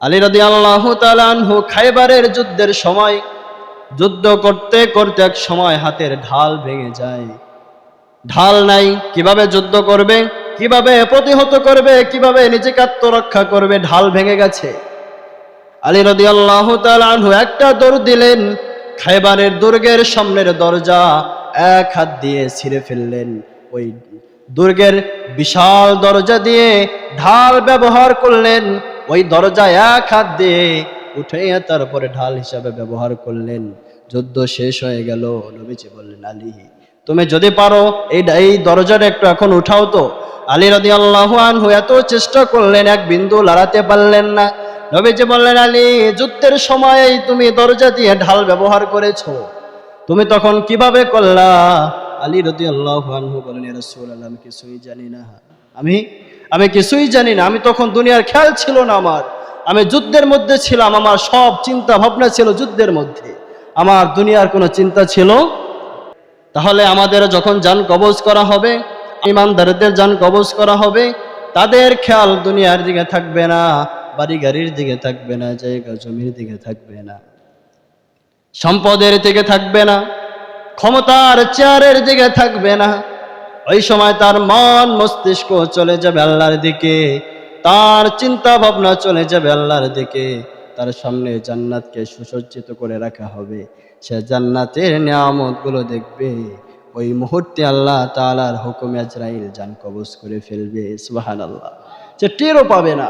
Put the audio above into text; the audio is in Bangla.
আলী রাদিয়াল্লাহু তাআলা আনহু খায়বারের যুদ্ধের সময় যুদ্ধ করতে করতে এক সময় হাতের ঢাল ভেঙে যায়। ঢাল নাই, কিভাবে যুদ্ধ করবে, কিভাবে প্রতিহত করবে, কিভাবে নিজেকে আত্মরক্ষা করবে, ঢাল ভেঙে গেছে। আলী রাদিয়াল্লাহু তাআলা আনহু একটা দৌড় দিলেন, খায়বারের দুর্গের সামনের দরজা এক হাত দিয়ে ছিঁড়ে ফেললেন। ওই দুর্গের বিশাল দরজা দিয়ে ঢাল ব্যবহার করলেন। ওই দরজা এক হাত দিয়ে উঠে তারপরে ঢাল হিসাবে ব্যবহার করলেন। যুদ্ধ শেষ হয়ে গেল। নবীজি বললেন, আলী তুমি যদি পারো এই দরজাটা একটু এখন উঠাও তো। আলী রাদিয়াল্লাহু আনহু এত চেষ্টা করলেন, এক বিন্দু লড়াতে পারলেন না। নবীজি বললেন, আলী যুদ্ধের সময় তুমি দরজা দিয়ে ঢাল ব্যবহার করেছো, তুমি তখন কিভাবে করলা? আলী রাদিয়াল্লাহু আনহু বলেন, ইয়া রাসূলুল্লাহ আমি কিছুই জানি না, আমি কিছুই জানি না। আমি তখন দুনিয়ার খেয়াল ছিল না আমার, আমি যুদ্ধের মধ্যে ছিলাম। আমার সব চিন্তা ভাবনা ছিল যুদ্ধের মধ্যে, আমার দুনিয়ার কোনো চিন্তা ছিল। তাহলে আমাদের যখন জান কবজ করা হবে, ইমানদারদের জান কবজ করা হবে, তাদের খেয়াল দুনিয়ার দিকে থাকবে না, বাড়ি গাড়ির দিকে থাকবে না, জায়গা জমির দিকে থাকবে না, সম্পদের দিকে থাকবে না, ক্ষমতার চেয়ারের দিকে থাকবে না। ওই সময় তার মন মস্তিষ্ক চলে যাবে আল্লাহর দিকে, তার চিন্তা ভাবনা চলে যাবে আল্লাহর দিকে। তার সামনে জান্নাতকে সুসজ্জিত করে রাখা হবে, সে জান্নাতের নিয়ামতগুলো দেখবে। ওই মুহূর্তে আল্লাহ তাআলার হুকুমে আজরাইল জান কবজ করে ফেলবে। সুবহানাল্লাহ, সে টেরও পাবে না।